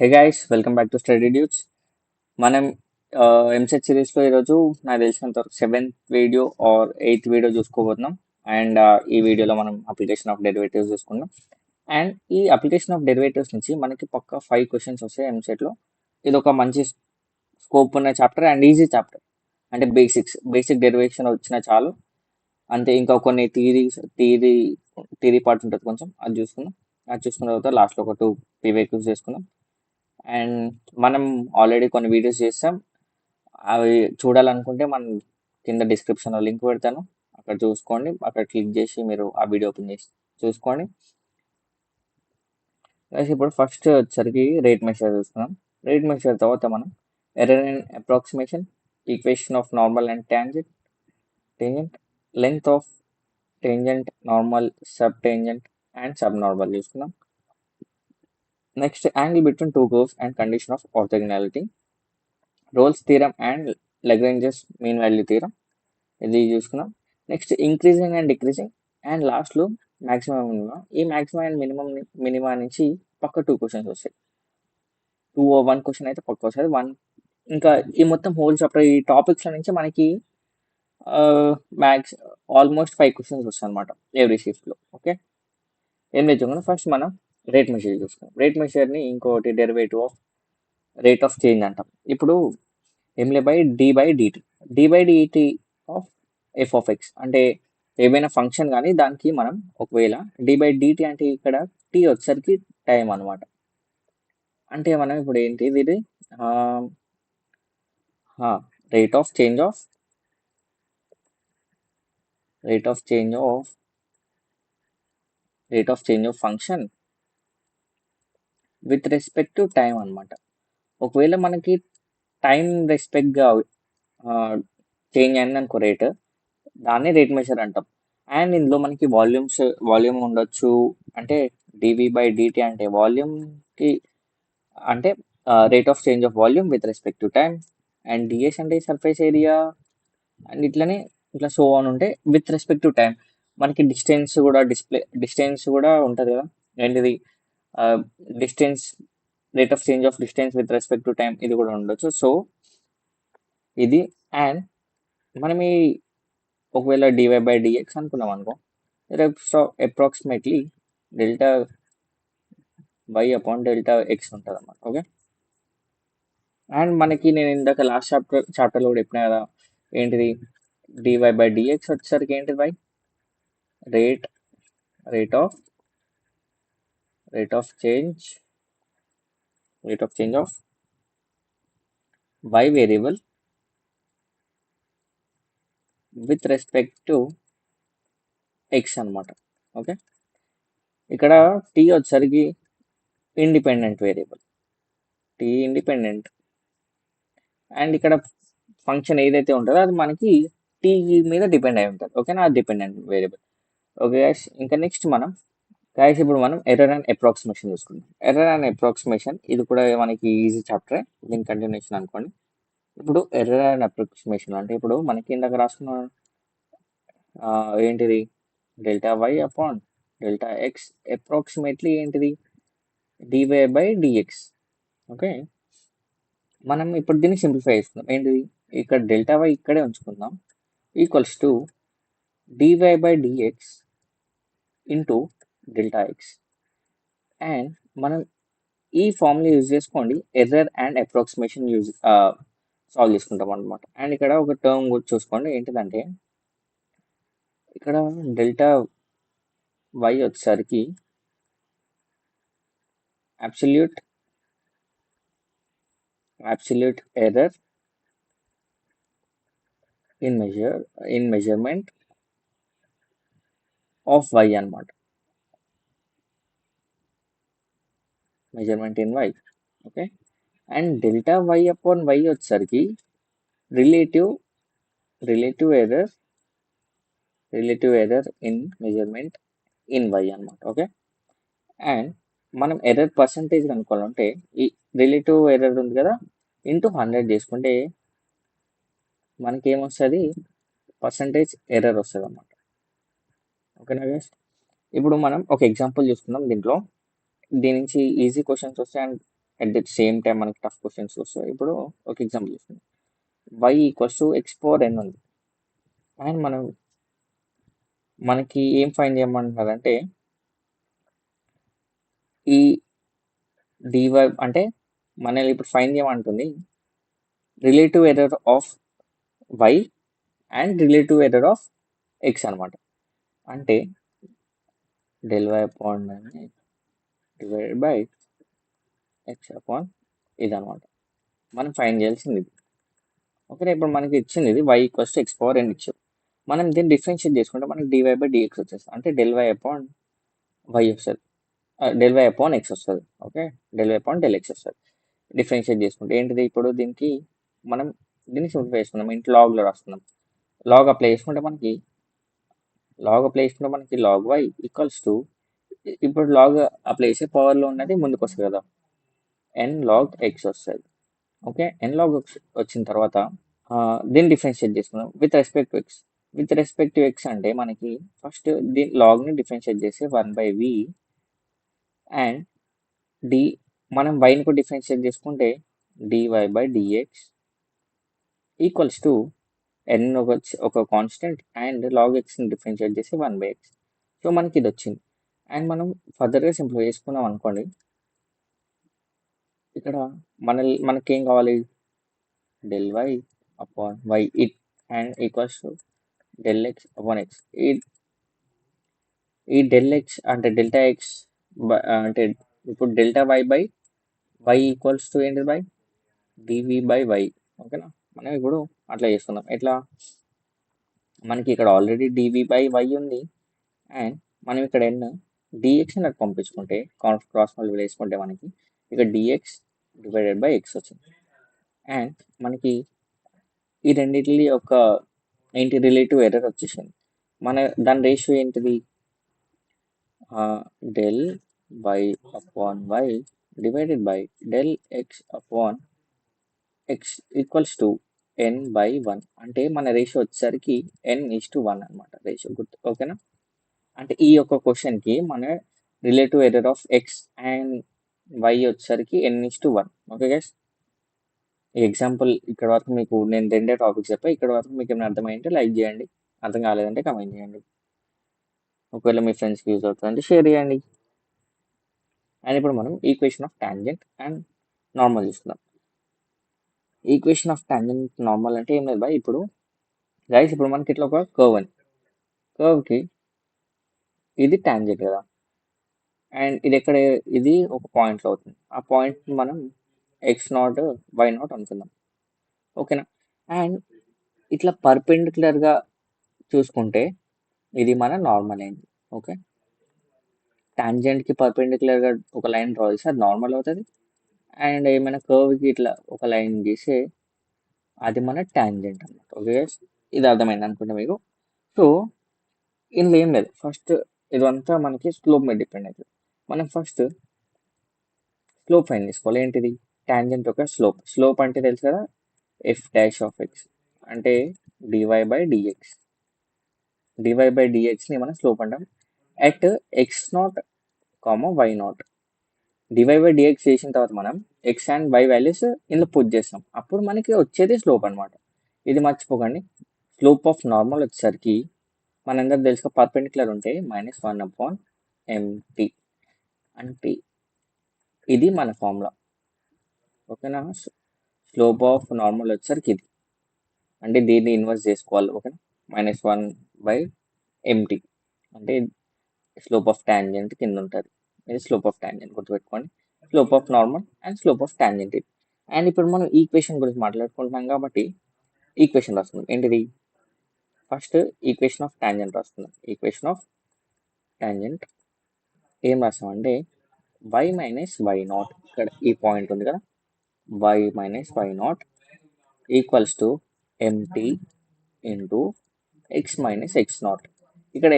Hey guys, welcome back to study duets. మనం ఎంసెట్ సిరీస్లో ఈరోజు నాకు తెలిసినంత వరకు 7th video or 8th video చూసుకోబోతున్నాం. అండ్ ఈ వీడియోలో మనం అప్లికేషన్ ఆఫ్ డెరివేటివ్స్ చూసుకుందాం. అండ్ ఈ అప్లికేషన్ ఆఫ్ డెరివేటివ్స్ నుంచి మనకి పక్క 5 క్వశ్చన్స్ వస్తాయి ఎంసెట్లో. ఇది ఒక మంచి స్కోప్ ఉన్న చాప్టర్ అండ్ ఈజీ చాప్టర్. అంటే బేసిక్ డెరివేషన్ వచ్చినా చాలు. అంతే, ఇంకా కొన్ని థియరీ పార్ట్ ఉంటుంది కొంచెం, అది చూసుకుందాం. అది చూసుకున్న తర్వాత లాస్ట్లో ఒక 2 పీవైక్యూస్ చేసుకుందాం. అండ్ మనం ఆల్రెడీ కొన్ని వీడియోస్ చేస్తాం. అవి చూడాలనుకుంటే మనం కింద డిస్క్రిప్షన్లో లింక్ పెడతాను, అక్కడ చూసుకోండి. అక్కడ క్లిక్ చేసి మీరు ఆ వీడియో ఓపెన్ చేసి చూసుకోండి. ఇప్పుడు ఫస్ట్ వచ్చరికి రేట్ మెషర్ చూసుకున్నాం. రేట్ మెషర్ తర్వాత మనం error and approximation, equation of normal and tangent, length of tangent, normal, sub tangent and sub normal చూసుకున్నాం. Next angle between two curves and condition of orthogonality, Rolle's theorem and Lagrange's mean value theorem, ఇది చూసుకున్నాం. Next increasing and decreasing, and లాస్ట్లో maximum minima. ఈ maximum and minima నుంచి పక్క 2 questions వస్తాయి. 1 question అయితే పక్క వస్తుంది. ఇంకా ఈ మొత్తం హోల్ చాప్టర్ ఈ టాపిక్స్ నుంచి మనకి ఆల్మోస్ట్ 5 క్వశ్చన్స్ వస్తాయి అనమాట ఎవ్రీ షిఫ్ట్లో. ఓకే, ఏం తెచ్చుకున్నాం. ఫస్ట్ మనం రేట్ మెషర్ చూసుకున్నాం. రేట్ మెషర్ని ఇంకోటి derivative of rate of change అంటాం. ఇప్పుడు ఎంలే by d by dt of f of x, అంటే ఏమైనా ఫంక్షన్ కానీ దానికి మనం ఒకవేళ డి/డిటి అంటే ఇక్కడ టీ వచ్చేసరికి టైం అనమాట. అంటే మనం ఇప్పుడు ఏంటి ఇది rate of change of function with respect to time అనమాట. ఒకవేళ మనకి టైం రెస్పెక్ట్గా చేంజ్ అయింది అనుకో రేట్, దాన్ని రేట్ మెషర్ అంటాం. అండ్ ఇందులో మనకి వాల్యూమ్ ఉండొచ్చు. అంటే డివి/డిటి అంటే వాల్యూమ్కి, అంటే rate of change of volume with respect to time. And DS అంటే సర్ఫేస్ ఏరియా. అండ్ ఇట్లా సో ఆన్ ఉంటే విత్ రెస్పెక్ట్ టు టైం. మనకి డిస్టెన్స్ కూడా ఉంటుంది కదా, ఏంటిది distance, rate of change of distance with respect to time, ఇది కూడా ఉండొచ్చు. సో ఇది. అండ్ మనం ఈ ఒకవేళ dy/dx అనుకున్నాం అనుకో, అప్రాక్సిమేట్లీ డెల్టా y/డెల్టా x ఉంటుంది అన్నమాట. ఓకే, అండ్ మనకి నేను ఇందాక లాస్ట్ చాప్టర్లో కూడా చెప్పిన కదా, ఏంటిది dy/dx వచ్చేసరికి ఏంటిది by rate of change of y variable with respect to x అనమాట. ఓకే, ఇక్కడ t వచ్చేసరికి ఇండిపెండెంట్ వేరియబుల్, ఇండిపెండెంట్. అండ్ ఇక్కడ ఫంక్షన్ ఏదైతే ఉంటుందో అది మనకి టీ మీద డిపెండ్ అయి ఉంటుంది. ఓకేనా, అది డిపెండెంట్ వేరియబుల్. ఓకే గైస్, ఇంకా నెక్స్ట్ ఇప్పుడు మనం ఎర్రర్ అండ్ అప్రాక్సిమేషన్ చూసుకుందాం. ఎర్రర్ అండ్ అప్రాక్సిమేషన్ ఇది కూడా మనకి ఈజీ చాప్టరే, దీని కంటిన్యూషన్ అనుకోండి. ఇప్పుడు ఎర్రర్ అండ్ అప్రాక్సిమేషన్ అంటే ఇప్పుడు మనకి ఇందాక రాసుకున్న ఏంటిది Δy/Δx అప్రాక్సిమేట్లీ ఏంటిది dy/dx. ఓకే, మనం ఇప్పుడు దీన్ని సింప్లిఫై చేసుకుందాం. ఏంటిది ఇక్కడ Δy ఇక్కడే ఉంచుకుందాం, equals to dy/dx into Δx. And మనం ఈ ఫార్ములా యూజ్ చేసుకోండి, ఎర్రర్ అండ్ అప్రాక్సిమేషన్ సాల్వ్ చేసుకుంటాం అనమాట. అండ్ ఇక్కడ ఒక టర్మ్ చూసుకోండి, ఏంటిదంటే ఇక్కడ డెల్టా వై వచ్చేసరికి absolute error in measurement of y అనమాట, measurement in y. Okay, and Δy/y వచ్చేసరికి relative error in measurement in y అనమాట. ఓకే, అండ్ మనం ఎర్రర్ పర్సంటేజ్ కనుక్కోవాలంటే ఈ రిలేటివ్ ఎర్రర్ ఉంది కదా, ఇంటూ 100 చేసుకుంటే మనకి ఏమొస్తుంది, పర్సంటేజ్ ఎర్రర్ వస్తుంది అన్నమాట. ఓకేనా గైస్, ఇప్పుడు మనం ఒక ఎగ్జాంపుల్ చూసుకుందాం. దీని నుంచి ఈజీ క్వశ్చన్స్ వస్తాయి and at the same time మనకి టఫ్ క్వశ్చన్స్ వస్తాయి. ఇప్పుడు ఒక ఎగ్జాంపుల్ తీసుకుందాం. y equals to x power n ఉంది అండ్ మనకి ఏం ఫైండ్ చేయమంటున్నారంటే ఈ dy అంటే మనల్ని ఇప్పుడు ఫైండ్ చేయమంటుంది relative error of y and relative error of x అనమాట. అంటే del y upon divided by x upon ఇదనమాట మనం ఫైండ్ చేయాల్సింది ఇది. ఓకే, ఇప్పుడు మనకి ఇచ్చింది ఇది y equals to x power n ఇచ్చారు. మనం దీన్ని డిఫరెన్షియేట్ చేసుకుంటే మనకి dy బై dx వచ్చేస్తుంది. అంటే del y upon y వస్తుంది, del y upon x వస్తుంది. Okay, del y upon del x వస్తుంది. డిఫరెన్షియేట్ చేసుకుంటే ఏంటిది, ఇప్పుడు దీనికి మనం దీన్ని సింప్లిఫై చేసుకుందాం. ఇంటి లాగ్లో రాస్తున్నాం. లాగ్ అప్లై చేసుకుంటే మనకి లాగ్ y ఈక్వల్స్ టు, ఇప్పుడు లాగ్ అప్లై చేసే పవర్లో ఉన్నది ముందుకు వస్తుంది కదా, n log x వస్తుంది. ఓకే, n log x వచ్చిన తర్వాత దీన్ని డిఫరెన్షియేట్ చేసుకుందాం with respect to X. With respect to X అంటే మనకి ఫస్ట్ దీని లాగ్ని డిఫరెన్షియేట్ చేసి 1/v అండ్ డి మనం వైని కూడా డిఫరెన్షియేట్ చేసుకుంటే dy by dx equals to n ఒక కాన్స్టెంట్ అండ్ లాగ్ ఎక్స్ని డిఫరెన్షియేట్ చేసి 1/x. సో మనకి ఇది వచ్చింది. అండ్ మనం ఫర్దర్గా సింప్లిఫై చేసుకున్నాం అనుకోండి, ఇక్కడ మనకేం కావాలి, del y upon y it and equals to del x upon x. ఈ del x అంటే డెల్టా ఎక్స్ అంటే ఇప్పుడు delta y by y equals to ఏంటి బై dv బై y. ఓకేనా, మనం ఇప్పుడు అట్లా చేసుకుందాం. ఎట్లా, మనకి ఇక్కడ ఆల్రెడీ dv బై y ఉంది అండ్ మనం ఇక్కడ n dx నాకు పంపించుకుంటే క్రాస్ మల్టిప్లై వేసుకుంటే మనకి ఇక్కడ dx డివైడెడ్ బై x వచ్చింది. అండ్ మనకి ఈ రెండింటి యొక్క ఏంటి రిలేటివ్ ఎర్రర్ వచ్చేసింది. దాని రేషియో ఏంటిది, del y upon y divided by del x upon x equals to n by 1. అంటే మన రేషియో వచ్చేసరికి n:1 అనమాట రేషియో, గుర్తు. ఓకేనా, అంటే ఈ యొక్క క్వశ్చన్కి మన relative error of X and Y వచ్చేసరికి n:1. ఓకే గైస్, ఈ ఎగ్జాంపుల్ ఇక్కడ వరకు మీకు నేను రెండే టాపిక్స్ చెప్పా. ఇక్కడ వరకు మీకు ఏమైనా అర్థమైంటే లైక్ చేయండి, అర్థం కాలేదంటే కమెంట్ చేయండి. ఒకవేళ మీ ఫ్రెండ్స్కి యూజ్ అవుతుందంటే షేర్ చేయండి. అండ్ ఇప్పుడు మనం equation of tangent and normal చూస్తున్నాం. ఈక్వేషన్ ఆఫ్ టాంజెంట్ నార్మల్ అంటే ఏం లేదు బాయ్, ఇప్పుడు గైస్ ఇప్పుడు మనకి ఇట్లా ఒక కర్వ్ అని, కర్వ్కి ఇది టాంజెంట్ కదా, అండ్ ఇది ఒక పాయింట్లో అవుతుంది. ఆ పాయింట్ మనం x0 y0 అనుకుందాం. ఓకేనా, అండ్ ఇట్లా పర్పెండిక్యులర్గా చూసుకుంటే ఇది మన నార్మల్ అయింది. ఓకే, టాంజెంట్కి పర్పెండిక్యులర్గా ఒక లైన్ డ్రా చేస్తే అది నార్మల్ అవుతుంది. అండ్ ఏమైనా కర్వ్కి ఇట్లా ఒక లైన్ గీస్తే అది మన టాంజెంట్ అన్నమాట. ఓకే, ఇది అర్థమైంది అనుకుంటా మీకు. సో ఇందులో ఏం లేదు, ఫస్ట్ ఇదంతా మనకి స్లోప్ మీద డిపెండ్ అవుతుంది. మనం ఫస్ట్ స్లోప్ ఫైండ్ చేసుకోవాలి. ఏంటిది, టాంజెంట్ యొక్క స్లోప్ అంటే తెలుసు కదా, ఎఫ్ డాష్ ఆఫ్ ఎక్స్ అంటే dy by dx. dy by dxని మనం స్లోప్ అంటాం at x0, y0. dy by dx చేసిన తర్వాత మనం x అండ్ y వాల్యూస్ ఇందులో పుట్ చేస్తాం, అప్పుడు మనకి వచ్చేది స్లోప్ అనమాట. ఇది మర్చిపోకండి. స్లోప్ ఆఫ్ నార్మల్ వచ్చేసరికి మనందరికి తెలుసు పర్పెండిక్యులర్ ఉంటే -1/mt. అంటే ఇది మన ఫార్ములా. ఓకేనా, స్లోప్ ఆఫ్ నార్మల్ వచ్చేసరికి ఇది, అంటే దీన్ని ఇన్వర్స్ చేసుకోవాలి. ఓకేనా, -1/mt అంటే స్లోప్ ఆఫ్ టాంజెంట్ కింద ఉంటుంది. ఇది స్లోప్ ఆఫ్ టాంజెంట్ గుర్తుపెట్టుకోండి. Slope of normal and slope of tangent ఇది. అండ్ ఇప్పుడు మనం ఈక్వేషన్ గురించి మాట్లాడుకుంటున్నాం కాబట్టి ఈక్వేషన్ రాస్తున్నాం. ఏంటిది, ఫస్ట్ ఈక్వేషన్ ఆఫ్ టాంజెంట్ రాస్తున్నాం. ఈక్వేషన్ ఆఫ్ టాంజెంట్ ఏం రాస్తామంటే y మైనస్ y0, ఇక్కడ ఈ పాయింట్ ఉంది కదా, y minus y0 equals to mt into x minus x0. ఇక్కడ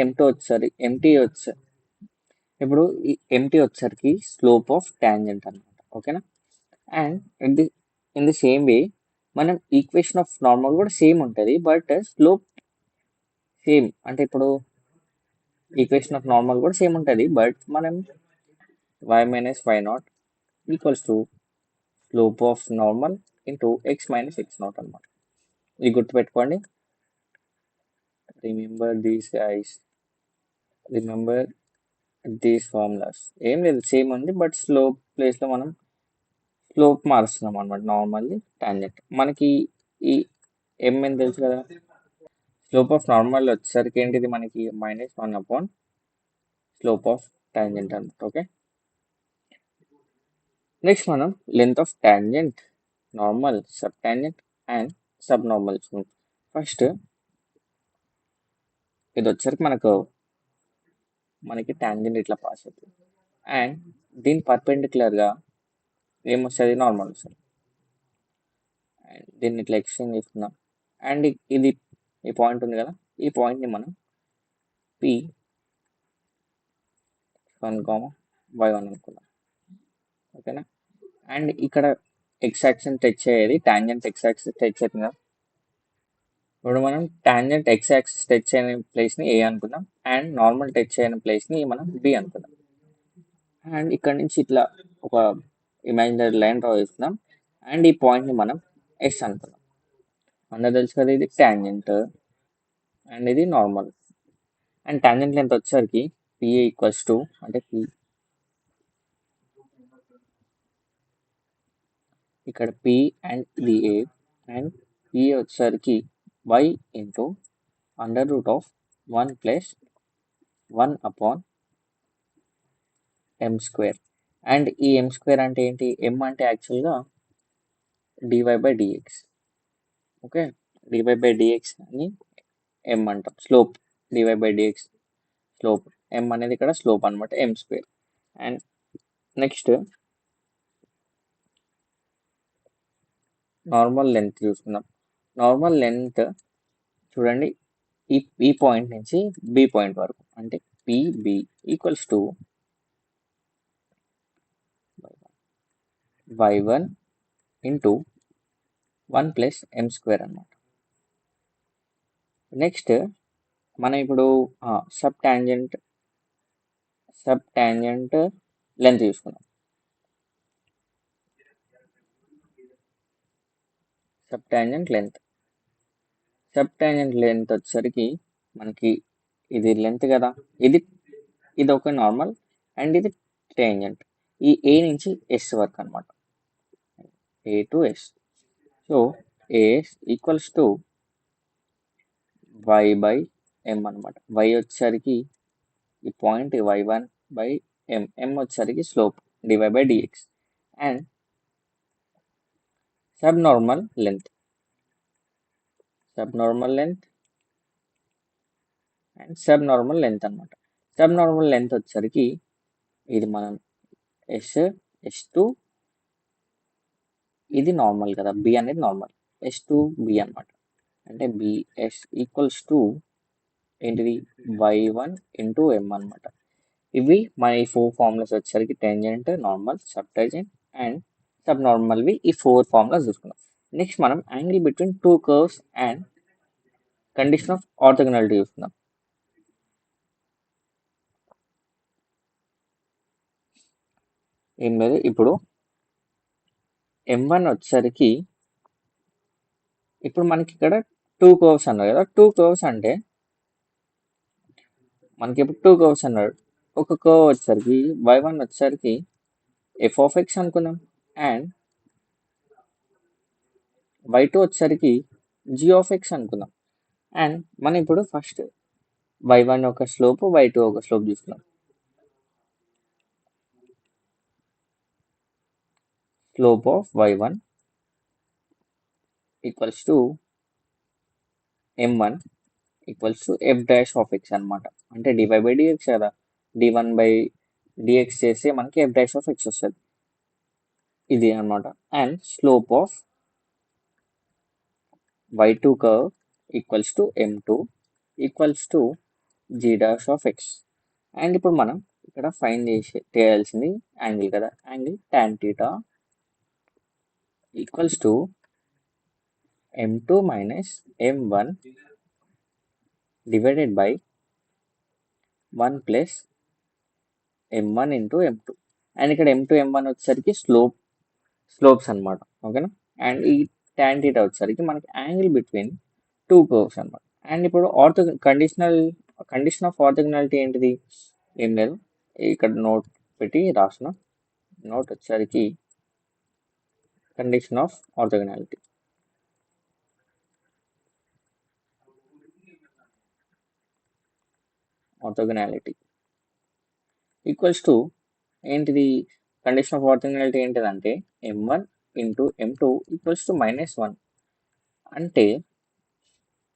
ఇప్పుడు ఈ ఎంటీ వచ్చేసరికి స్లోప్ ఆఫ్ టాంజెంట్ అనమాట. ఓకేనా, and in the same way మనం ఈక్వేషన్ ఆఫ్ నార్మల్ కూడా సేమ్ ఉంటుంది, బట్ స్లోప్ సేమ్. అంటే ఇప్పుడు ఈక్వేషన్ ఆఫ్ నార్మల్ కూడా సేమ్ ఉంటుంది, బట్ మనం y minus y0 equals to slope of normal into X minus X not అనమాట. ఇది గుర్తుపెట్టుకోండి. Remember these guys, remember these formulas. ఏం లేదు, సేమ్ ఉంది, బట్ స్లోప్ ప్లేస్లో మనం స్లోప్ మారుస్తున్నాం అనమాట. నార్మల్లీ టాంజెంట్ మనకి ఈ ఎం అని తెలుసు కదా. స్లోప్ ఆఫ్ నార్మల్ వచ్చేసరికి ఏంటిది మనకి -1 అపాన్ స్లోప్ ఆఫ్ టాంజెంట్ అనమాట. ఓకే, నెక్స్ట్ మనం length of tangent, normal, sub tangent and sub normal. First ఇది వచ్చేసరికి మనకి టాంజెంట్ ఇట్లా పాస్ అవుతుంది అండ్ దీని పర్పెండిక్యులర్గా ఏమొస్తుంది, నార్మల్ వస్తుంది. అండ్ దీన్ని ఇట్లా ఎక్స్టెండ్ చేసుకుందాం. అండ్ ఇది ఈ పాయింట్ ఉంది కదా, ఈ పాయింట్ని మనం P1, y1 అనుకుందాం. ఓకేనా. అండ్ ఇక్కడ ఎక్స్ యాక్సిస్ టచ్ అయ్యేది టాంజెంట్ ఎక్స్ యాక్సిస్ టచ్ అవుతుంది కదా. ఇప్పుడు మనం టాంజెంట్ ఎక్స్ యాక్సిస్ టచ్ అయిన ప్లేస్ని ఏ అనుకుందాం అండ్ నార్మల్ టచ్ అయిన ప్లేస్ని మనం బి అనుకుందాం. అండ్ ఇక్కడ నుంచి ఇట్లా ఒక ఇమాజినరీ లైన్ డ్రా చేస్తున్నాం అండ్ ఈ పాయింట్ని మనం ఎస్ అనుకుందాం. అందరూ తెలుసు కదా, ఇది టాంజెంట్ అండ్ ఇది నార్మల్. అండ్ టాంజెంట్ లెంత్ వచ్చేసరికి పిఏ ఈక్వల్స్ టు, అంటే పి ఇక్కడ పి అండ్ ఇది ఏ అండ్ పిఏ వచ్చేసరికి y into √1 plus 1 upon m square. And ఈ m స్క్వేర్ అంటే ఏంటి, m అంటే యాక్చువల్గా dy/dx. ఓకే, dy/dx అని m అంటాం. స్లోప్ dy/dx స్లోప్, m అనేది ఇక్కడ స్లోప్ అనమాట, m square. And next normal length చూసుకుందాం. నార్మల్ లెంత్ చూడండి, ఈ పాయింట్ నుంచి బి పాయింట్ వరకు, అంటే PB equals to y1 into 1 plus m square అనమాట. నెక్స్ట్ మనం ఇప్పుడు సబ్ టాంజెంట్ లెంత్ చూసుకున్నాం. సబ్ టాంజెంట్ లెంత్ వచ్చేసరికి మనకి ఇది లెంత్ కదా, ఇది ఒక నార్మల్ అండ్ ఇది టాంజెంట్. ఈ ఏ నుంచి ఎస్ వరకు అనమాట, A to S. So AS equals to y/m అనమాట. y వచ్చేసరికి ఈ పాయింట్ y1/m, m వచ్చేసరికి slope dy/dx. And sub normal length and sub normal length అనమాట. సబ్ నార్మల్ లెంత్ వచ్చేసరికి ఇది మనం S2, ఇది నార్మల్ కదా, బి అనేది నార్మల్, S2b అనమాట. అంటే బిఎస్ ఈక్వల్స్ టు ఏంటిది, y1 ఇంటూ m అనమాట. ఇవి మన ఈ 4 ఫార్ములాస్ వచ్చేసరికి tangent, normal, sub tangent and sub నార్మల్వి ఈ 4 ఫార్ములాస్ చూసుకున్నాం. నెక్స్ట్ మనం angle between 2 curves and condition of orthogonality చూసుకుందాం. ఏం లేదు, ఇప్పుడు m1 వచ్చేసరికి ఇప్పుడు మనకి ఇక్కడ 2 కర్వ్స్ అన్నారు కదా. 2 కర్వ్స్ అంటే మనకి ఇప్పుడు 2 కర్వ్స్ అన్నాడు. ఒక కర్వ్ వచ్చేసరికి y1 వచ్చేసరికి f(x) అనుకున్నాం అండ్ y2 వచ్చేసరికి g(x) అనుకున్నాం. అండ్ మనం ఇప్పుడు ఫస్ట్ y1 ఒక స్లోప్, y2 ఒక స్లోప్ చూసుకున్నాం. Slope of y1 equals to m1 equals to f'(x) అనమాట. అంటే dy/dx కదా, d1/dx చేస్తే మనకి f'(x) వస్తుంది, ఇది అనమాట. And slope of y2 curve equals to m2 equals to g'(x). And ఇప్పుడు మనం ఇక్కడ ఫైండ్ చేయాల్సింది యాంగిల్ కదా, angle tan θ equals to m2 minus m1 divided by 1 plus m1 into m2. And ఇక్కడ m2 m1 వచ్చేసరికి స్లోప్ స్లోప్స్ అనమాట. ఓకేనా. And ఈ tan theta వచ్చేసరికి మనకి యాంగిల్ బిట్వీన్ టూ కర్వ్స్ అనమాట. అండ్ ఇప్పుడు కండిషన్ ఆఫ్ ఆర్థోగనాలిటీ ఏంటిది? ఏం లేదు, ఇక్కడ నోట్ పెట్టి రాసిన నోట్ వచ్చేసరికి కండిషన్ ఆఫ్ ఆర్థోగనాలిటీ ఈక్వల్స్ టు ఏంటిది? కండిషన్ ఆఫ్ ఆర్థోగనాలిటీ ఏంటిదంటే m1 into m2 equals to -1. అంటే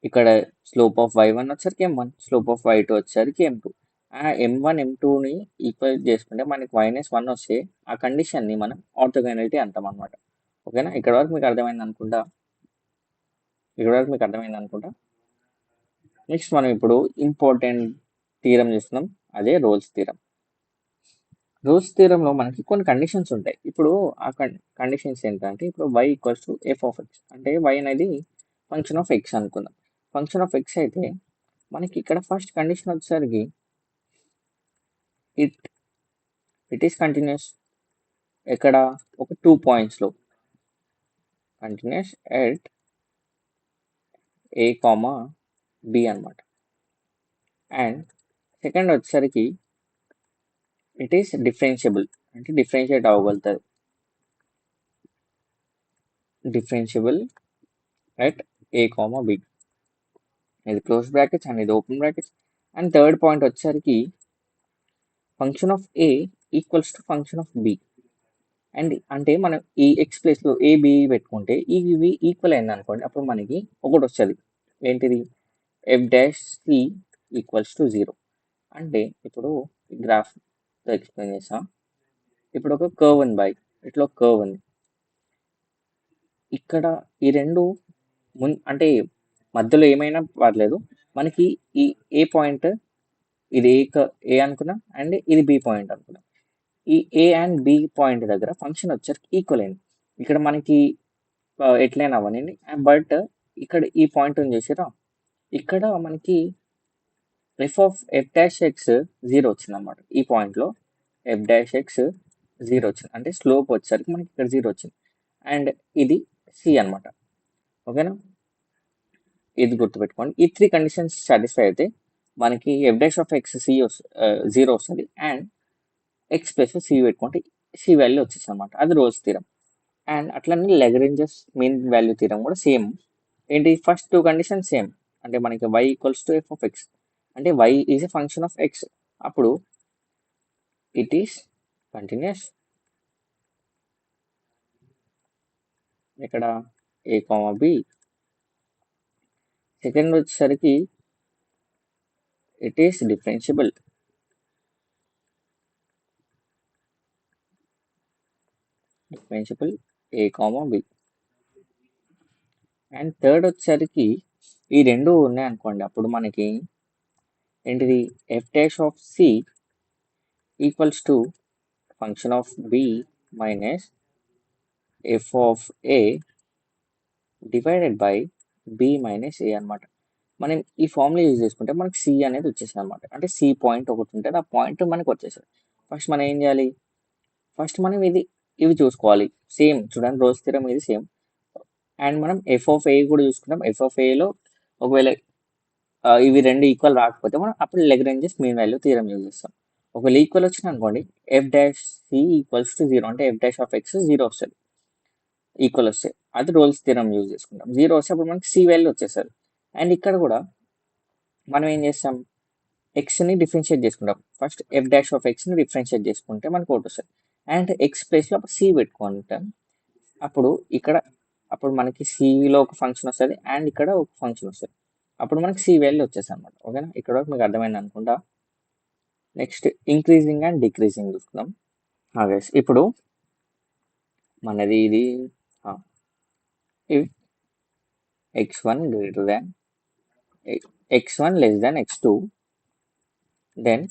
ఇక్కడ స్లోప్ ఆఫ్ y1 వచ్చరికి m1, స్లోప్ ఆఫ్ y2 వచ్చరికి m2. ఆ m1 m2ని ఈక్వల్ చేసుకుంటే మనకి -1 వస్తే ఆ కండిషన్ని మనం ఆర్థోగనాలిటీ అంటాం అనమాట. ఓకేనా. ఇక్కడ వరకు మీకు అర్థమైంది అనుకుంటా. నెక్స్ట్ మనం ఇప్పుడు ఇంపార్టెంట్ థీరం చూస్తున్నాం, అదే రోల్స్ థీరం. రోల్స్ థీరంలో మనకి కొన్ని కండిషన్స్ ఉంటాయి. ఇప్పుడు ఆ కండిషన్స్ ఏంటంటే, ఇప్పుడు y equals to f of x, అంటే y అనేది ఫంక్షన్ ఆఫ్ x అనుకుందాం. ఫంక్షన్ ఆఫ్ x అయితే మనకి ఇక్కడ ఫస్ట్ కండిషన్ వచ్చేసరికి ఇట్ ఈస్ కంటిన్యూస్. ఎక్కడ? ఒక 2 పాయింట్స్లో కంటిన్యూస్ ఎట్ a, b అనమాట. అండ్ సెకండ్ వచ్చేసరికి ఇట్ ఈస్ డిఫరెన్షియబుల్, అంటే డిఫరెన్షియేట్ అవ్వగలుగుతుంది. Differentiable at a, b. ఇది క్లోజ్ బ్రాకెట్స్ అండ్ ఇది open brackets. And third point వచ్చేసరికి function of a equals to function of b. And అంటే మనం ఈ ఎక్స్ ప్లేస్లో ఏ బి పెట్టుకుంటే ఇవి ఈక్వల్ అయింది అనుకోండి, అప్పుడు మనకి ఒకటి వస్తుంది. ఏంటిది? f' c equals to 0. అంటే ఇప్పుడు గ్రాఫ్తో ఎక్స్ప్లెయిన్ చేస్తాం. ఇప్పుడు ఒక కర్వ్ ఉంది బై, ఇట్లా ఒక కర్వ్ ఉంది. ఇక్కడ ఈ రెండు అంటే మధ్యలో ఏమైనా పర్లేదు, మనకి ఈ ఏ పాయింట్, ఇది ఏ అనుకున్నాం అండ్ ఇది బి పాయింట్ అనుకున్నాం. ఈ ఏ అండ్ బి పాయింట్ దగ్గర ఫంక్షన్ వచ్చరికి ఈక్వల్ అయింది. ఇక్కడ మనకి ఎట్లయినా అవ్వనండి, బట్ ఇక్కడ ఈ పాయింట్ ఉంది చూసారా, ఇక్కడ మనకి f'(x) 0 వచ్చింది అనమాట. ఈ పాయింట్లో f'(x) 0 వచ్చింది, అంటే స్లోప్ వచ్చేసరికి మనకి ఇక్కడ 0 వచ్చింది. అండ్ ఇది సి అనమాట. ఓకేనా. ఇది గుర్తుపెట్టుకోండి. ఈ 3 కండిషన్స్ సాటిస్ఫై అయితే మనకి f'(x) 0 వస్తుంది. అండ్ ఎక్స్ ప్లస్ సి పెట్టుకుంటే సి వాల్యూ వచ్చేసి అనమాట. అది రోల్స్ థీరం. అండ్ అట్లనే లాగ్రేంజెస్ మీన్ వాల్యూ థీరం కూడా సేమ్. ఏంటి? First 2 condition same. అంటే మనకి y ఈక్వల్స్ టు f(x), అంటే y is a function of x, అప్పుడు ఇట్ ఈస్ కంటిన్యూస్. ఇక్కడ a, b. సెకండ్ వచ్చేసరికి it is differentiable. a, b. And third వచ్చేసరికి ఈ రెండు ఉన్నాయనుకోండి, అప్పుడు మనకి ఏంటిది? f'(c) equals to function of b minus f(a) divided by b minus a అనమాట. మనం ఈ ఫార్ములా యూజ్ చేసుకుంటే మనకి సి అనేది వచ్చేసింది అనమాట. అంటే సి పాయింట్ ఒకటి ఉంటుంది, ఆ పాయింట్ మనకి వచ్చేస్తుంది. ఫస్ట్ మనం ఏం చేయాలి? ఫస్ట్ మనం ఇవి చూసుకోవాలి. సేమ్ చూడండి, రోల్స్ థీరం ఇది సేమ్. అండ్ మనం f(a) కూడా చూసుకుంటాం. f(a)లో ఒకవేళ ఇవి రెండు ఈక్వల్ రాకపోతే మనం అప్పుడు Lagrange's mean value theorem use చేస్తాం. ఒకవేళ ఈక్వల్ వచ్చింది అనుకోండి, f'(c) ఈక్వల్స్ టు 0, అంటే f'(x) 0 వస్తుంది. ఈక్వల్ వస్తే అది రోల్స్ థీరం యూజ్ చేసుకుంటాం. 0 వస్తే అప్పుడు మనకి సి వాల్యూ వచ్చేస్తుంది. అండ్ ఇక్కడ కూడా మనం ఏం చేస్తాం? ఎక్స్ని డిఫరెన్షియేట్ చేసుకుంటాం. ఫస్ట్ f'(x)ని డిఫరెన్షియేట్ చేసుకుంటే మనకు ఒకటి వస్తుంది. అండ్ ఎక్స్ ప్లేస్లో సి పెట్టుకుంటాం. అప్పుడు మనకి సిలో ఒక ఫంక్షన్ వస్తుంది అండ్ ఇక్కడ ఒక ఫంక్షన్ వస్తుంది. అప్పుడు మనకి సి వాల్యూ వచ్చేస్తుంది అనమాట. ఓకేనా. ఇక్కడ వరకు మీకు అర్థమైంది అనుకుంటా. నెక్స్ట్ ఇంక్రీజింగ్ అండ్ డిక్రీజింగ్ చూసుకుందాం. ఇప్పుడు మనది ఇది x1 greater than x1 less than x2, then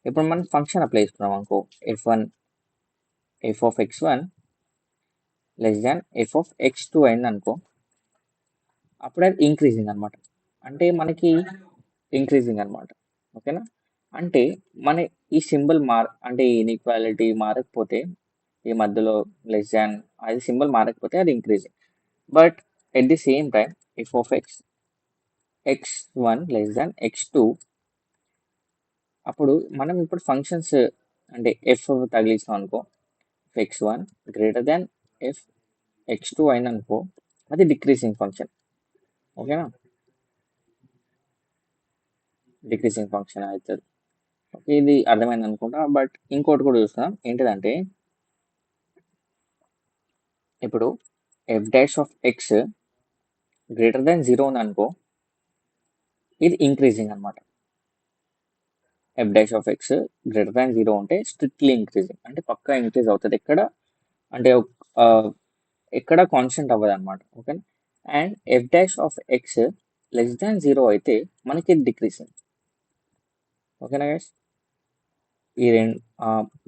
ఇప్పుడు మనం ఫంక్షన్ అప్లై చేసుకున్నాం అనుకో, f(x1) లెస్ దాన్ f(x2) అయింది అనుకో, అప్పుడు అది ఇంక్రీజింగ్ అనమాట. అంటే మనకి ఇంక్రీజింగ్ అనమాట. ఓకేనా. అంటే మన ఈ సింబల్ అంటే ఈక్వాలిటీ మారకపోతే ఈ మధ్యలో లెస్ దాన్ అది సింబల్ మారకపోతే అది increasing. But at the same time F of X x1 less than x2, అప్పుడు మనం ఇప్పుడు ఫంక్షన్స్ అంటే ఎఫ్ తగిలించాం అనుకో, x1 greater than F x2 అయిన అనుకో, అది డిక్రీజింగ్ ఫంక్షన్. ఓకేనా, డిక్రీజింగ్ ఫంక్షన్ అవుతుంది. ఓకే, ఇది అర్థమైంది అనుకుంటా. బట్ ఇంకోటి కూడా చూస్తాం, ఏంటిదంటే ఇప్పుడు F dash of X greater than 0 ఉంది అనుకో, ఇది ఇంక్రీజింగ్ అనమాట. F dash of X greater than 0 ఉంటే స్ట్రిక్ట్లీ ఇంక్రీజింగ్, అంటే పక్కా ఇంక్రీజ్ అవుతుంది. ఎక్కడ అంటే ఎక్కడ కాన్స్టెంట్ అవ్వదు అనమాట. ఓకేనా, and F dash of X less than 0 అయితే మనకి ఇది డిక్రీజింగ్. ఓకేనా గైస్, ఈ రెండు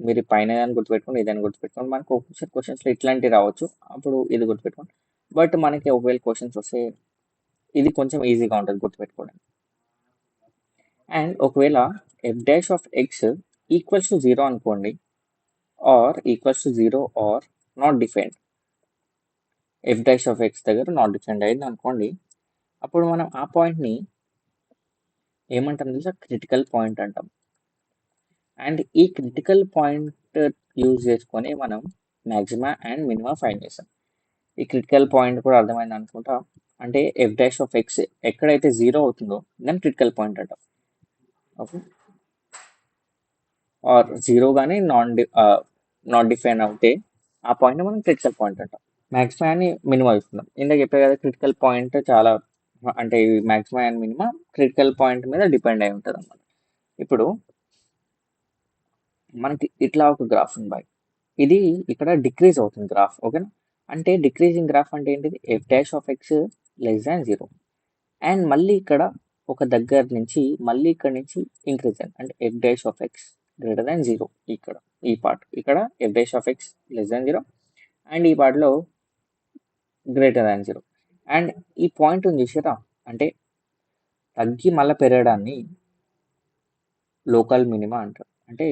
మీరు పైన దాన్ని గుర్తుపెట్టుకోండి, ఇదాన్ని గుర్తుపెట్టుకోండి. మనకు ఒకసారి క్వశ్చన్స్లో ఇట్లాంటివి రావచ్చు, అప్పుడు ఇది గుర్తుపెట్టుకోండి. బట్ మనకి ఒకవేళ క్వశ్చన్స్ వస్తే ఇది కొంచెం ఈజీగా ఉంటుంది గుర్తుపెట్టుకోవడం. అండ్ ఒకవేళ F dash of X equals to 0 అనుకోండి, or equals to 0 or not defined, F dash of X దగ్గర నాట్ డిఫైన్డ్ అయింది అనుకోండి, అప్పుడు మనం ఆ పాయింట్ని ఏమంటాం తెలుసా, క్రిటికల్ పాయింట్ అంటాం. అండ్ ఈ క్రిటికల్ పాయింట్ యూజ్ చేసుకొని మనం మ్యాక్సిమా అండ్ మినిమా ఫైండ్ చేస్తాం. ఈ క్రిటికల్ పాయింట్ కూడా అర్థమైంది అనుకుంటా. అంటే ఎఫ్ డాష్ ఆఫ్ ఎక్స్ ఎక్కడైతే 0 అవుతుందో దాన్ని క్రిటికల్ పాయింట్ అంటాం. ఓకే, ఆర్ 0 కానీ నాట్ డిఫైన్ అవుతే ఆ పాయింట్ మనం క్రిటికల్ పాయింట్ అంటాం. మ్యాక్సిమా అని మినిమా చూస్తున్నాం. ఇందాక చెప్పే కదా, క్రిటికల్ పాయింట్ చాలా అంటే మ్యాక్సిమా అండ్ మినిమా క్రిటికల్ పాయింట్ మీద డిపెండ్ అయి ఉంటుంది అన్నమాట. ఇప్పుడు మనకి ఇట్లా ఒక గ్రాఫ్ ఉంది, ఇది ఇక్కడ డిక్రీజ్ అవుతుంది గ్రాఫ్. ఓకేనా, అంటే డిక్రీజింగ్ గ్రాఫ్ అంటే ఏంటిది, F dash of X less than 0, and మళ్ళీ ఇక్కడ ఒక దగ్గర నుంచి మళ్ళీ ఇక్కడ నుంచి ఇంక్రీజ్ అయింది, అంటే f dash of X greater than 0. ఇక్కడ ఈ పార్ట్ ఇక్కడ F dash of X less than 0 and ఈ పార్ట్లో గ్రేటర్ దాన్ 0. అండ్ ఈ పాయింట్ ఉంది చూసారా, అంటే తగ్గి మళ్ళీ పెరగడాన్ని లోకల్ మినిమా అంటారు. అంటే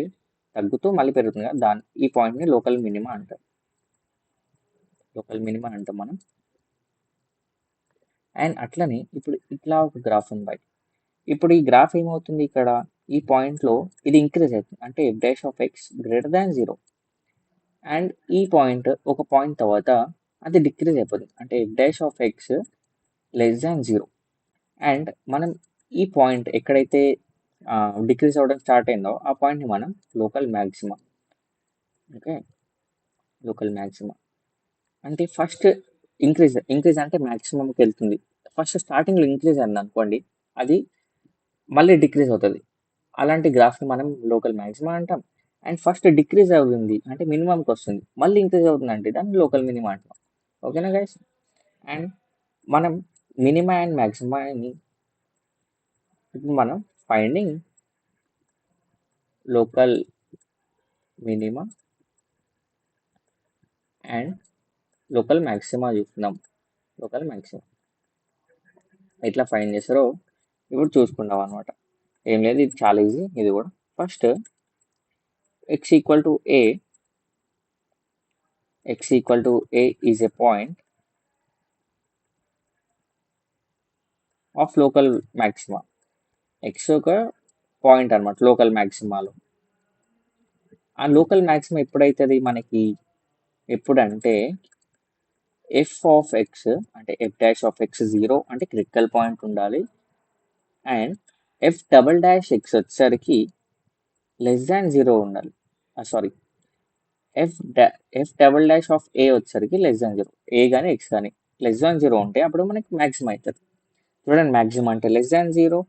తగ్గుతూ మళ్ళీ పెరుగుతుంది కదా, ఈ పాయింట్ని లోకల్ మినిమా అంటారు. లోకల్ మినిమా అంటాం మనం. అండ్ అట్లనే ఇప్పుడు ఇట్లా ఒక గ్రాఫ్ ఉంది. ఇప్పుడు ఈ గ్రాఫ్ ఏమవుతుంది, ఇక్కడ ఈ పాయింట్లో ఇది ఇంక్రీజ్ అవుతుంది, అంటే f dash of X greater than 0. And ఈ పాయింట్ ఒక పాయింట్ తర్వాత అది డిక్రీజ్ అయిపోతుంది, అంటే f dash of X less than 0. And మనం ఈ పాయింట్ ఎక్కడైతే డిక్రీజ్ అవ్వడం స్టార్ట్ అయిందో ఆ పాయింట్ని మనం లోకల్ మ్యాక్సిమా. ఓకే, లోకల్ మ్యాక్సిమా అంటే ఫస్ట్ ఇంక్రీజ్ అంటే మ్యాక్సిమంకి వెళ్తుంది. ఫస్ట్ స్టార్టింగ్లో ఇంక్రీజ్ అయింది అనుకోండి, అది మళ్ళీ డిక్రీజ్ అవుతుంది. అలాంటి గ్రాఫ్ని మనం లోకల్ మ్యాక్సిమా అంటాం. అండ్ ఫస్ట్ డిక్రీజ్ అవుతుంది అంటే మినిమంకి వస్తుంది, మళ్ళీ ఇంక్రీజ్ అవుతుంది అంటే దాన్ని లోకల్ మినిమా అంటాం. ఓకేనా గైస్, అండ్ మనం మినిమా అండ్ మ్యాక్సిమాని ఇప్పుడు మనం finding local minima and local maxima చూస్తున్నాం. లోకల్ మ్యాక్సిమా ఎట్లా ఫైండ్ చేస్తారో ఇప్పుడు చూసుకుంటాం అనమాట. ఏం లేదు, ఇది చాలా ఈజీ. ఇది కూడా first x equal to a, x equal to a is a point of local maxima. X ఒక పాయింట్ అనమాట లోకల్ మ్యాక్సిమాలో. ఆ లోకల్ మ్యాక్సిమా ఎప్పుడైతుంది మనకి, ఎప్పుడంటే ఎఫ్ ఆఫ్ ఎక్స్ అంటే ఎఫ్ డాష్ ఆఫ్ ఎక్స్ 0 అంటే క్రిటికల్ పాయింట్ ఉండాలి, and F double dash x వచ్చేసరికి లెస్ దాన్ 0 ఉండాలి. Sorry, f double dash of a వచ్చేసరికి లెస్ దాన్ 0. ఏ కానీ ఎక్స్ కానీ లెస్ దాన్ 0 ఉంటే అప్పుడు మనకి మ్యాక్సిమం అవుతుంది. చూడండి, మ్యాక్సిమం అంటే less than 0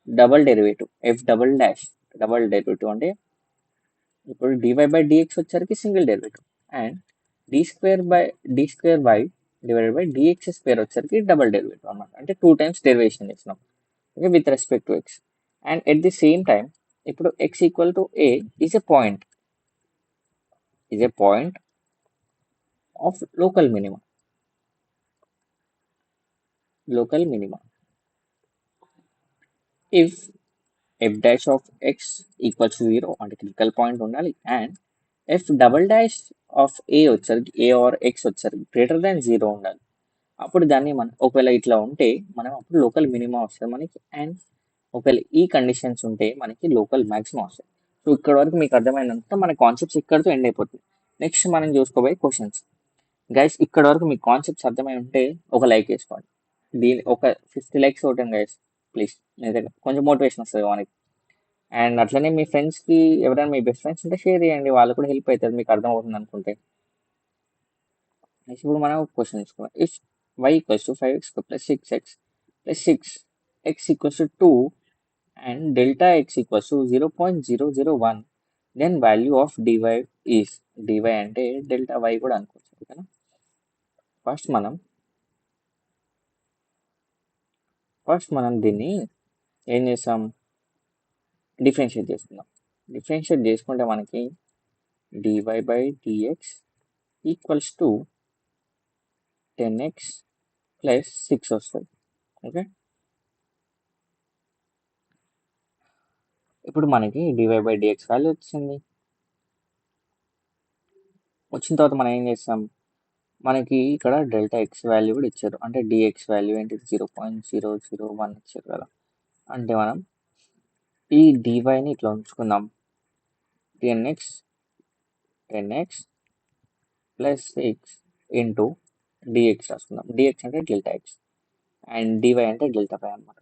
double derivative F double dash, double derivative అంటే ఇప్పుడు డివై బై డిఎక్స్ వచ్చేసరికి single derivative, and D square by divided by DX square వచ్చేసరికి డబల్ డెరివేటివ్ అన్నమాట. అంటే 2 times డెరివేషన్ చేసినాం, okay, with respect to X. And at the same time ఇప్పుడు X equal to A is a point, of local minima. Local minima if F dash of X equals to 0 అంటే critical point ఉండాలి, and F double dash of A వచ్చరికి A or X వచ్చరికి greater than 0 ఉండాలి. అప్పుడు దాన్ని మనం ఒకవేళ ఇట్లా ఉంటే మనం అప్పుడు లోకల్ మినిమం వస్తుంది మనకి. అండ్ ఒకవేళ ఈ కండిషన్స్ ఉంటే మనకి లోకల్ మ్యాక్సిమం వస్తుంది. సో ఇక్కడ వరకు మీకు అర్థమైనంత మన కాన్సెప్ట్స్ ఇక్కడితో ఎండ్ అయిపోతుంది. నెక్స్ట్ మనం చూసుకోబోయే క్వశ్చన్స్. గైస్ ఇక్కడ వరకు మీ కాన్సెప్ట్స్ అర్థమై ఉంటే ఒక లైక్ వేసుకోండి. దీని ఒక 50 లైక్స్ కొట్టండి గైస్ ప్లీజ్. కొంచెం మోటివేషన్ వస్తుంది మనకి. అండ్ అట్లనే మీ ఫ్రెండ్స్కి ఎవరైనా మీ బెస్ట్ ఫ్రెండ్స్ ఉంటే షేర్ చేయండి, వాళ్ళు కూడా హెల్ప్ అవుతుంది మీకు అర్థం అవుతుంది అనుకుంటే. నెక్స్ట్ ఇప్పుడు మనం క్వశ్చన్ చూసుకున్నాం. If y equals to 5x plus 6x plus 6x equals to 2 and delta x equals to 0.001 then value of dy is, dy అంటే డెల్టా y కూడా అనుకోవచ్చు. ఓకేనా. ఫస్ట్ మనం దీన్ని ఏం చేస్తాం, డిఫరెన్షియేట్ చేసుకుందాం. డిఫరెన్షియేట్ చేసుకుంటే మనకి dy by dx equals to 10x plus 6 వస్తుంది. ఓకే. ఇప్పుడు మనకి dy బై dx వాల్యూ వచ్చింది. వచ్చిన తర్వాత మనం ఏం చేస్తాం, మనకి ఇక్కడ డెల్టా ఎక్స్ వాల్యూ కూడా ఇచ్చారు, అంటే డిఎక్స్ వాల్యూ ఏంటి 0.001 ఇచ్చారు కదా. అంటే మనం ఈ డివైని ఇట్లా ఉంచుకుందాం, 10x ప్లస్ 6 ఇంటూ డిఎక్స్ రాసుకుందాం. డిఎక్స్ అంటే డెల్టా ఎక్స్ అండ్ డివై అంటే డెల్టా వై అనమాట.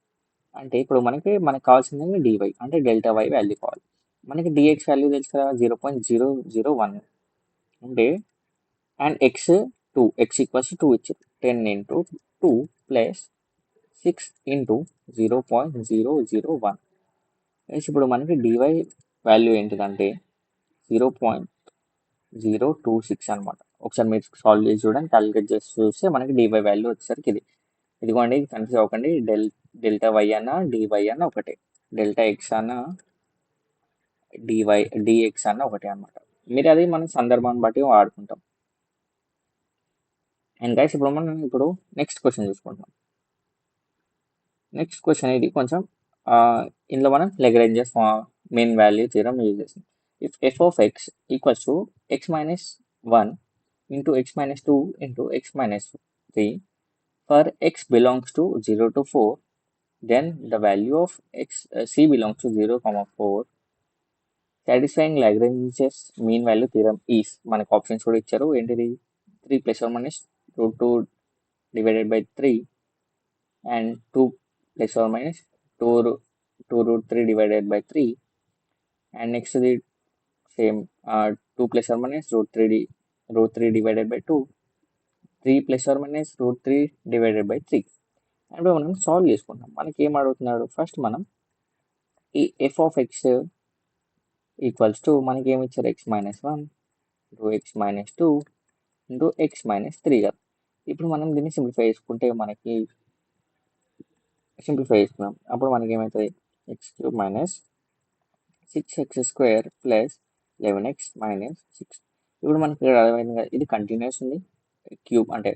అంటే ఇప్పుడు మనకు కావాల్సింది డివై అంటే డెల్టా వై వాల్యూ కావాలి. మనకి డిఎక్స్ వాల్యూ తెలుసు కదా 0.001 అంటే అండ్ ఎక్స్ 2, ఎక్స్ ఈక్వల్స్ 2 ఇచ్చారు. 10 ఇంటూ 2 ప్లస్ 6 ఇంటూ 0.001. ఇప్పుడు మనకి డివై వాల్యూ ఏంటిదంటే 0.026 అనమాట. ఒకసారి మీరు సాల్వ్ చేసి చూడండి, క్యాలిక్యులేట్ చేసి చూస్తే మనకి డివై వాల్యూ వచ్చేసరికి ఇదిగోండి. కన్ఫ్యూజ్ అవ్వకండి, డెల్టా వై అన్న డివై అన్న ఒకటే, డెల్టా ఎక్స్ అన్న డిఎక్స్ అన్న ఒకటే అనమాట. మీరు అది మన సందర్భాన్ని బట్టి వాడుకుంటాం. అండ్ గైస్ ఇప్పుడు మనం నెక్స్ట్ క్వశ్చన్ చూసుకుంటాం. నెక్స్ట్ క్వశ్చన్ ఇది కొంచెం ఇందులో మనం Lagrange's mean value theorem use చేస్తాం. If F of X equals to X minus 1 into X minus 2 into X minus 3 for X belongs to 0 to 4, then the value of x c belongs to 0, 4 satisfying Lagrange's mean value theorem is. మనకు options కూడా ఇచ్చారు, ఏంటిది 3 plus or minus root 2 divided by 3 and 2 plus or minus 2 root 3 divided by 3 and next the same 2 plus or minus root 3 divided by 2, 3 plus or minus root 3 divided by 3. ఇప్పుడు మనం solve చేసుకుంటాం. మనకి ఏం అడుగుతున్నాడు, first మనం ఈ F of X equals to మనకి ఏమి ఇచ్చారు, X minus 1 into X minus 2 into X minus 3 కదా. ఇప్పుడు మనం దీన్ని సింప్లిఫై చేసుకుంటే మనకి చేసుకున్నాం. అప్పుడు మనకి ఏమవుతుంది, X cube minus 6x² plus 11x minus 6. ఇప్పుడు మనకి ఇక్కడ అర్థమైంది కదా, ఇది కంటిన్యూస్ ఉంది, క్యూబ్ అంటే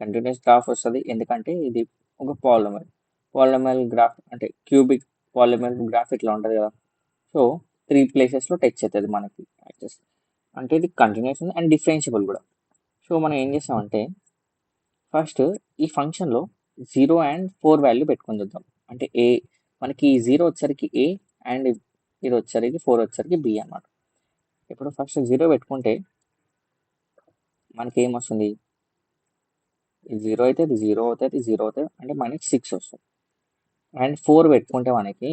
కంటిన్యూస్ గ్రాఫ్ వస్తుంది, ఎందుకంటే ఇది ఒక పాలినామియల్ గ్రాఫ్ అంటే క్యూబిక్ పాలినామియల్ గ్రాఫ్ ఇట్లా ఉంటుంది కదా. సో 3 ప్లేసెస్లో టచ్ అవుతుంది మనకి యాక్సెస్, అంటే ఇది కంటిన్యూస్ ఉంది అండ్ డిఫరెన్షియబుల్ కూడా. సో మనం ఏం చేస్తామంటే ఫస్ట్ ఈ ఫంక్షన్లో 0 అండ్ 4 వాల్యూ పెట్టుకొని చూద్దాం. అంటే ఏ మనకి 0 వచ్చరికి ఏ అండ్ ఇది వచ్చరికి 4 వచ్చరికి బి అన్నమాట. ఇప్పుడు ఫస్ట్ 0 పెట్టుకుంటే మనకి ఏమొస్తుంది, ఇది 0 అయితే ఇది 0 అవుతుంది, 0 అవుతుంది అంటే మనకి 6 వస్తుంది. అండ్ 4 పెట్టుకుంటే మనకి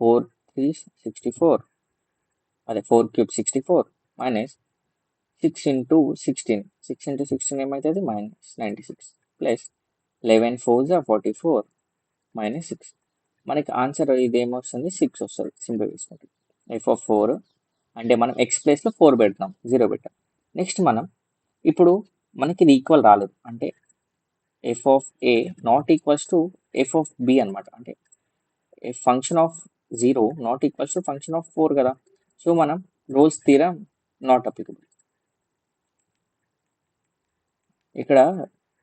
4 3 64, అదే 4 క్యూబ్ 64 మైనస్ 6 ఇంటూ 16, 6 ఇంటూ 16 ఏమవుతుంది మైనస్ 96 ప్లస్ 11 4 44 మైనస్ 6. మనకి ఆన్సర్ ఇది ఏమొస్తుంది 6 వస్తుంది సింపుల్ చేసుకుంటే. ఎఫ్ ఆఫ్ 4 అంటే మనం ఎక్స్ ప్లేస్లో 4 పెడతాం, 0 పెట్టాం. నెక్స్ట్ మనం ఇప్పుడు మనకి ఇది ఈక్వల్ రాలేదు, అంటే F of A not equals to F of B అనమాట. అంటే function of 0 not equals to function of 4 కదా. సో మనం రోల్స్ థీరం నాట్ అప్లికబుల్. ఇక్కడ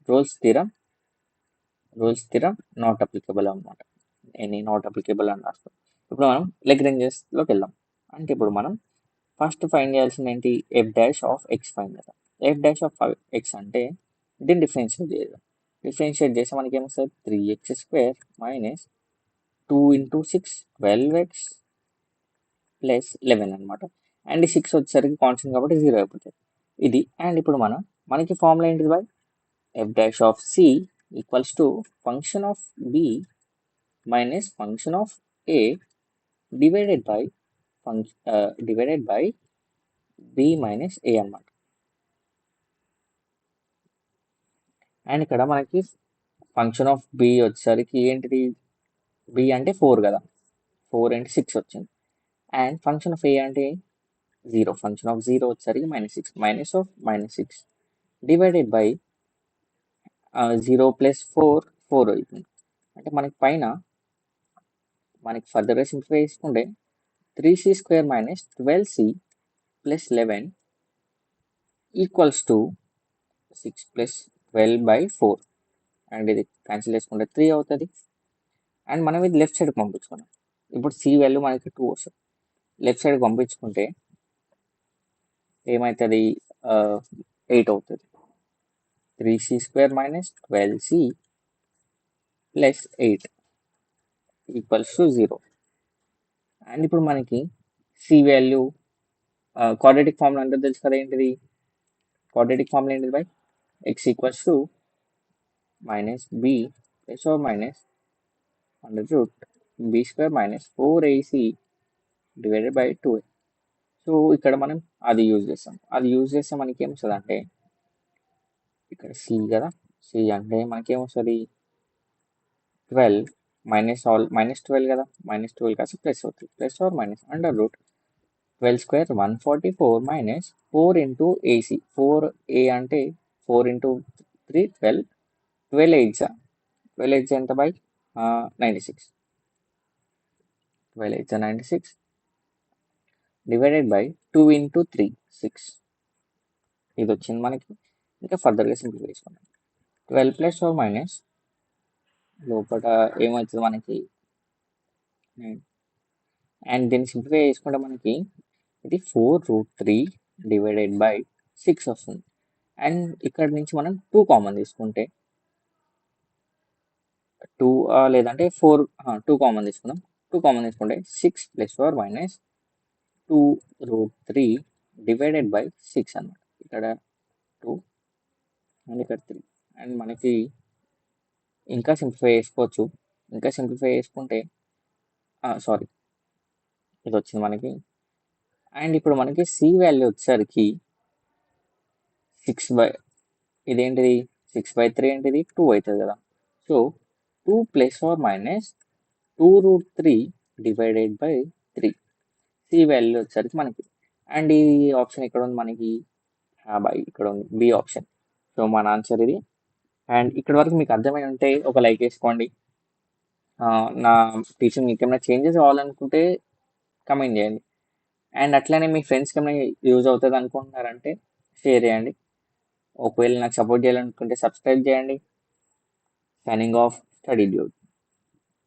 రోల్స్ థీరం నాట్ అప్లికబుల్ అనమాట, ఎనీ నాట్ అప్లికబుల్ అని రాస్తాం. ఇప్పుడు మనం లెగ్రాంజెస్లోకి వెళ్దాం. అంటే ఇప్పుడు మనం ఫస్ట్ ఫైండ్ చేయాల్సింది ఏంటి, F dash of X find కదా. ఎఫ్ డాష్ ఆఫ్ ఎక్స్ అంటే దీన్ని డిఫరెన్షియేట్ చేయాలి. డిఫరెన్షియేట్ చేస్తే మనకి ఏమొస్తుంది, 3x² మైనస్ 2 × 6 12x ప్లస్ 11 అనమాట. అండ్ ఈ 6 వచ్చేసరికి కాన్స్టెంట్ కాబట్టి 0 అయిపోతుంది ఇది. అండ్ ఇప్పుడు మనకి ఫార్ములా ఏంటిది by F dash of C equals to function of B minus function of A divided by B minus A అనమాట. అండ్ ఇక్కడ మనకి ఫంక్షన్ ఆఫ్ బి వచ్చేసరికి ఏంటిది, బి అంటే 4 కదా, 4 × 6 వచ్చింది. అండ్ ఫంక్షన్ ఆఫ్ ఏ అంటే 0, ఫంక్షన్ ఆఫ్ 0 వచ్చేసరికి -6 మైనస్ ఆఫ్ -6 డివైడెడ్ బై 0 + 4 అవుతుంది. అంటే మనకి పైన మనకి ఫర్దర్గా సింప్లిఫై చేసుకుంటే 3c² minus 12c plus 11 equals to 6 + 12/4. And ఇది క్యాన్సిల్ చేసుకుంటే 3 అవుతుంది. అండ్ మనం ఇది లెఫ్ట్ సైడ్కి పంపించుకున్నాం. ఇప్పుడు సి వాల్యూ మనకి 2 వస్తుంది. లెఫ్ట్ సైడ్కి పంపించుకుంటే ఏమవుతుంది, 8 అవుతుంది. 3c² minus 12c plus 8 equals to 0. And ఇప్పుడు మనకి సి వాల్యూ క్వాడ్రాటిక్ ఫార్ములా అంటే తెలుసు కదా, ఏంటిది క్వాడ్రాటిక్ ఫార్ములా ఏంటిది by x equals to minus B plus or minus √b² minus 4ac divided by 2a. So ఇక్కడ మనం అది యూజ్ చేస్తే మనకి ఏమొస్తుంది అంటే, ఇక్కడ సి కదా, సి అంటే మనకి ఏమొస్తుంది 12 -12 కదా, -12 కాస్త ప్లస్ అవుతుంది, plus or minus √12² 144 minus 4 × ac. 4a అంటే 4 × 3 12, 12 8 ఎంత బై 96, 12 8 96 డివైడెడ్ బై 2 × 3 6. ఇది వచ్చింది మనకి. ఇంకా ఫర్దర్గా సింప్లిఫై చేసుకున్నాం. 12 ప్లస్ ఆర్ మైనస్ లోపల ఏమవుతుంది మనకి 9. అండ్ దీన్ని సింప్లిఫై చేసుకుంటే మనకి ఇది 4√3 డివైడెడ్ బై 6 వస్తుంది. అండ్ ఇక్కడ నుంచి మనం 2 కామన్ తీసుకుంటే 2 లేదంటే 4 2 కామన్ తీసుకుందాం. 2 కామన్ తీసుకుంటే 6 + ఆర్ మైనస్ 2√3 డివైడెడ్ బై 6 అన్నమాట. ఇక్కడ 2 అండ్ ఇక్కడ 3. అండ్ మనకి ఇంకా సింప్లిఫై చేసుకోవచ్చు. ఇంకా సింప్లిఫై చేసుకుంటే సారీ ఇది వచ్చింది మనకి. అండ్ ఇప్పుడు మనకి సి వాల్యూ వచ్చేసరికి 6 ఇదేంటిది 6/3 ఏంటిది 2 అవుతుంది కదా. So 2 + or minus 2√3 divided by 3. C value వచ్చేసరికి మనకి. అండ్ ఈ ఆప్షన్ ఇక్కడ ఉంది మనకి, ఇక్కడ ఉంది బి ఆప్షన్. సో మన ఆన్సర్ ఇది. అండ్ ఇక్కడ వరకు మీకు అర్థమై ఉంటే ఒక లైక్ వేసుకోండి. నా టీచింగ్ మీకు ఏమైనా చేంజెస్ కావాలనుకుంటే కమెంట్ చేయండి. అండ్ అట్లనే మీ ఫ్రెండ్స్కి ఏమైనా యూజ్ అవుతుంది అనుకుంటున్నారంటే షేర్ చేయండి. ఒకవేళ నాకు సపోర్ట్ చేయాలనుకుంటే సబ్స్క్రైబ్ చేయండి. Signing off, study dude.